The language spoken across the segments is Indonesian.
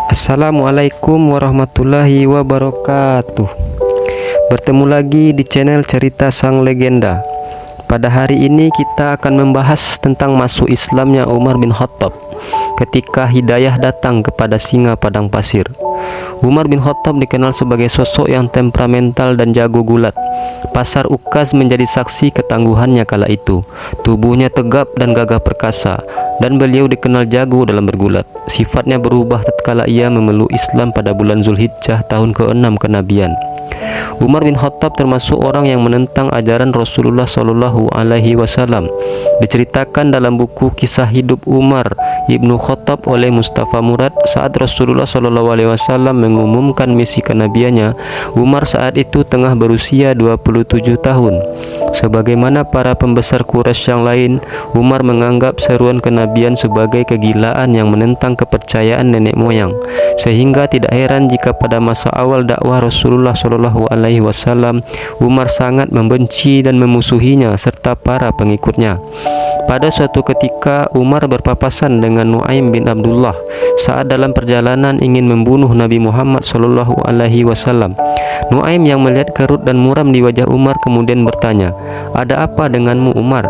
Assalamualaikum warahmatullahi wabarakatuh. Bertemu lagi di channel Cerita Sang Legenda. Pada hari ini kita akan membahas tentang masuk Islamnya Umar bin Khattab ketika hidayah datang kepada singa padang pasir. Umar bin Khattab dikenal sebagai sosok yang temperamental dan jago gulat. Pasar Ukaz menjadi saksi ketangguhannya kala itu. Tubuhnya tegap dan gagah perkasa, dan beliau dikenal jago dalam bergulat. Sifatnya berubah tatkala ia memeluk Islam pada bulan Zulhijjah tahun ke-6 kenabian. Umar bin Khattab termasuk orang yang menentang ajaran Rasulullah Shallallahu Alaihi Wasallam. Diceritakan dalam buku Kisah Hidup Umar ibnu Khattab oleh Mustafa Murad, saat Rasulullah Shallallahu Alaihi Wasallam mengumumkan misi kenabiannya, Umar saat itu tengah berusia 27 tahun. Sebagaimana para pembesar Quraisy yang lain, Umar menganggap seruan kenabian sebagai kegilaan yang menentang kepercayaan nenek moyang, sehingga tidak heran jika pada masa awal dakwah Rasulullah Shallallahu Alaihi Wasallam, Umar sangat membenci dan memusuhinya serta para pengikutnya. Pada suatu ketika, Umar berpapasan dengan Nuaim bin Abdullah saat dalam perjalanan ingin membunuh Nabi Muhammad Shallallahu Alaihi Wasallam. Nuaim yang melihat kerut dan muram di wajah Umar kemudian bertanya, "Ada apa denganmu, Umar?"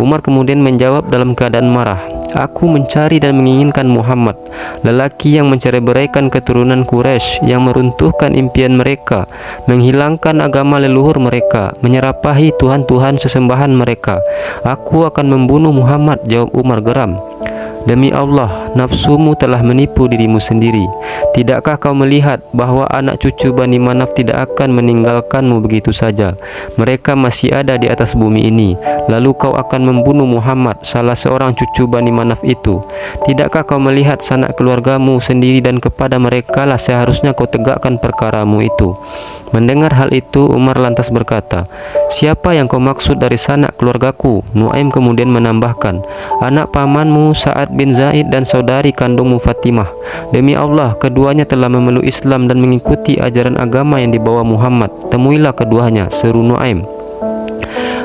Umar kemudian menjawab dalam keadaan marah, "Aku mencari dan menginginkan Muhammad, lelaki yang mencerai-beraikan keturunan Quraisy, yang meruntuhkan impian mereka, menghilangkan agama leluhur mereka, menyerapahi Tuhan-Tuhan sesembahan mereka. Aku akan membunuh Muhammad," jawab Umar geram. "Demi Allah, nafsumu telah menipu dirimu sendiri. Tidakkah kau melihat bahwa anak cucu Bani Manaf tidak akan meninggalkanmu begitu saja? Mereka masih ada di atas bumi ini. Lalu kau akan membunuh Muhammad, salah seorang cucu Bani Manaf itu. Tidakkah kau melihat sanak keluargamu sendiri, dan kepada mereka lah seharusnya kau tegakkan perkaramu itu?" Mendengar hal itu, Umar lantas berkata, "Siapa yang kau maksud dari sanak keluargaku?" Nuaim kemudian menambahkan, "Anak pamanmu Sa'ad bin Zaid dan saudari kandungmu Fatimah. Demi Allah, keduanya telah memeluk Islam dan mengikuti ajaran agama yang dibawa Muhammad. Temuilah keduanya," seru Nuaim.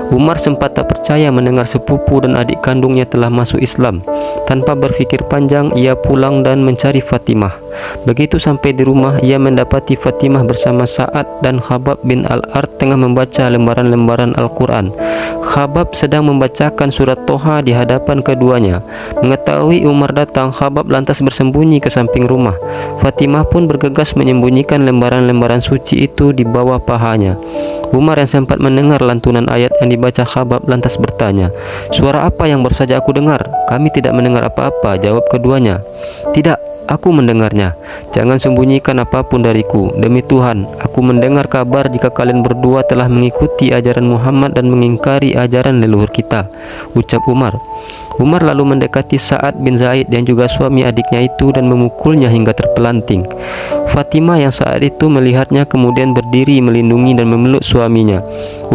Umar sempat tak percaya mendengar sepupu dan adik kandungnya telah masuk Islam. Tanpa berfikir panjang, ia pulang dan mencari Fatimah. Begitu sampai di rumah, ia mendapati Fatimah bersama Sa'ad dan Khabbab bin Al-Ard tengah membaca lembaran-lembaran Al-Quran. Khabbab sedang membacakan surat Toha di hadapan keduanya. Mengetahui Umar datang, Khabbab lantas bersembunyi ke samping rumah. Fatimah pun bergegas menyembunyikan lembaran-lembaran suci itu di bawah pahanya. Umar yang sempat mendengar lantunan ayat yang dibaca Khabbab lantas bertanya, "Suara apa yang baru saja aku dengar?" "Kami tidak mendengar apa-apa," jawab keduanya. "Tidak, aku mendengarnya. Jangan sembunyikan apapun dariku. Demi Tuhan, aku mendengar kabar jika kalian berdua telah mengikuti ajaran Muhammad dan mengingkari ajaran leluhur kita," ucap Umar. Umar lalu mendekati Sa'ad bin Zaid yang juga suami adiknya itu dan memukulnya hingga terpelanting. Fatimah yang saat itu melihatnya kemudian berdiri melindungi dan memeluk suaminya.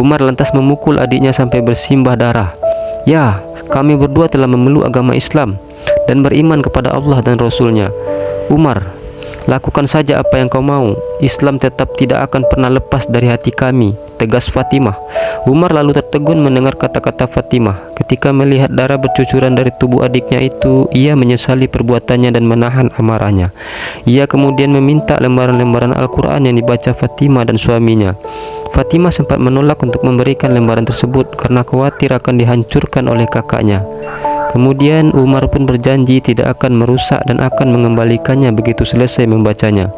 Umar lantas memukul adiknya sampai bersimbah darah. "Ya, kami berdua telah memeluk agama Islam dan beriman kepada Allah dan Rasulnya. Umar, lakukan saja apa yang kau mau. Islam tetap tidak akan pernah lepas dari hati kami," tegas Fatimah. Umar lalu tertegun mendengar kata-kata Fatimah. Ketika melihat darah bercucuran dari tubuh adiknya itu, ia menyesali perbuatannya dan menahan amarahnya. Ia kemudian meminta lembaran-lembaran Al-Quran yang dibaca Fatimah dan suaminya. Fatimah sempat menolak untuk memberikan lembaran tersebut karena khawatir akan dihancurkan oleh kakaknya. Kemudian Umar pun berjanji tidak akan merusak dan akan mengembalikannya begitu selesai membacanya.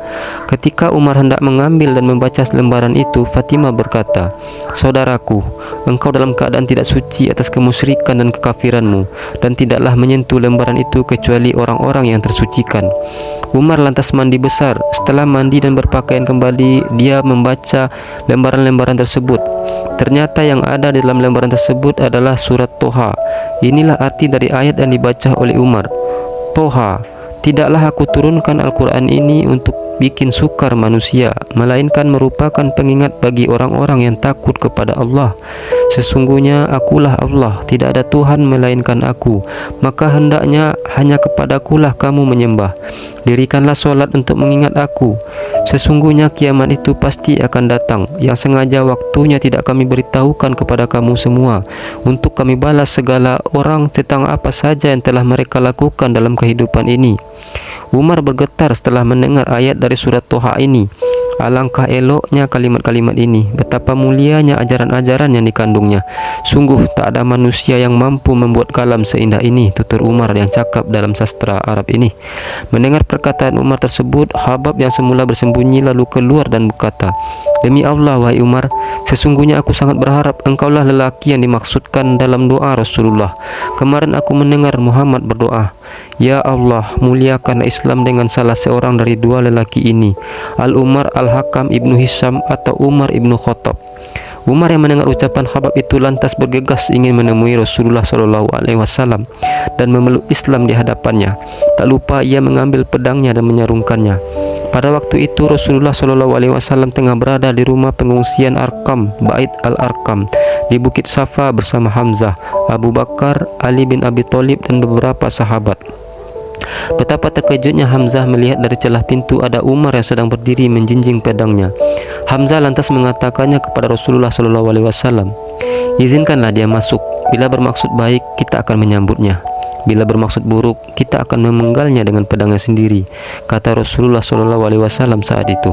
Ketika Umar hendak mengambil dan membaca lembaran itu, Fatimah berkata, "Saudaraku, engkau dalam keadaan tidak suci atas kemusyrikan dan kekafiranmu, dan tidaklah menyentuh lembaran itu kecuali orang-orang yang tersucikan." Umar lantas mandi besar. Setelah mandi dan berpakaian kembali, dia membaca lembaran-lembaran tersebut. Ternyata yang ada di dalam lembaran tersebut adalah surat Toha. Inilah arti dari ayat yang dibaca oleh Umar. "Toha, tidaklah aku turunkan Al-Quran ini untuk bikin sukar manusia, melainkan merupakan pengingat bagi orang-orang yang takut kepada Allah. Sesungguhnya akulah Allah, tidak ada Tuhan melainkan aku, maka hendaknya hanya kepadakulah kamu menyembah. Dirikanlah solat untuk mengingat aku. Sesungguhnya kiamat itu pasti akan datang, yang sengaja waktunya tidak kami beritahukan kepada kamu semua, untuk kami balas segala orang tentang apa saja yang telah mereka lakukan dalam kehidupan ini." Umar bergetar setelah mendengar ayat dari surat Toha ini. Alangkah eloknya kalimat-kalimat ini, betapa mulianya ajaran-ajaran yang dikandungnya. Sungguh tak ada manusia yang mampu membuat kalam seindah ini, tutur Umar yang cakap dalam sastra Arab ini. Mendengar perkataan Umar tersebut, Khabbab yang semula bersembunyi lalu keluar dan berkata, "Demi Allah, wahai Umar, sesungguhnya aku sangat berharap engkaulah lelaki yang dimaksudkan dalam doa Rasulullah. Kemarin aku mendengar Muhammad berdoa, Ya Allah, muliakan Islam dengan salah seorang dari dua lelaki ini, Al-Umar Al-Hakam ibnu Hisham atau Umar ibnu Khattab." Umar yang mendengar ucapan Khabbab itu lantas bergegas ingin menemui Rasulullah SAW dan memeluk Islam di hadapannya. Tak lupa ia mengambil pedangnya dan menyarungkannya. Pada waktu itu Rasulullah SAW tengah berada di rumah pengungsian Arkam, Bait Al-Arkam, di Bukit Safa bersama Hamzah, Abu Bakar, Ali bin Abi Thalib dan beberapa sahabat. Betapa terkejutnya Hamzah melihat dari celah pintu ada Umar yang sedang berdiri menjinjing pedangnya. Hamzah lantas mengatakannya kepada Rasulullah SAW, "Izinkanlah dia masuk. Bila bermaksud baik, kita akan menyambutnya. Bila bermaksud buruk, kita akan memenggalnya dengan pedangnya sendiri," kata Rasulullah SAW saat itu.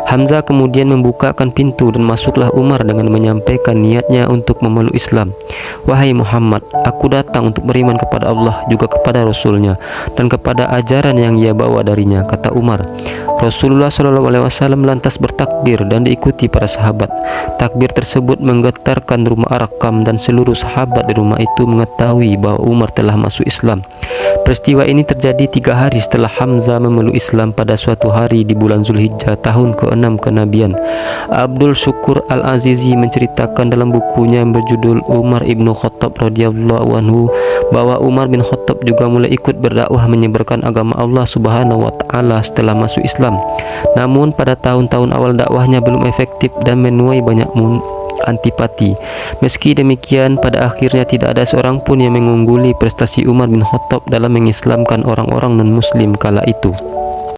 Hamzah kemudian membukakan pintu dan masuklah Umar dengan menyampaikan niatnya untuk memeluk Islam. "Wahai Muhammad, aku datang untuk beriman kepada Allah, juga kepada Rasulnya, dan kepada ajaran yang ia bawa darinya," kata Umar. Rasulullah SAW lantas bertakbir dan diikuti para sahabat. Takbir tersebut menggetarkan rumah Arkam dan seluruh sahabat di rumah itu mengetahui bahwa Umar telah masuk Islam. Peristiwa ini terjadi 3 hari setelah Hamzah memeluk Islam pada suatu hari di bulan Zulhijjah tahun ke-6 kenabian. Abdul Syukur Al-Azizi menceritakan dalam bukunya yang berjudul Umar ibnu Khattab radhiyallahu anhu bahwa Umar bin Khattab juga mulai ikut berdakwah menyebarkan agama Allah Subhanahu wa taala setelah masuk Islam. Namun pada tahun-tahun awal dakwahnya belum efektif dan menuai banyak antipati. Meski demikian, pada akhirnya tidak ada seorang pun yang mengungguli prestasi Umar bin Khattab dalam mengislamkan orang-orang non-muslim kala itu.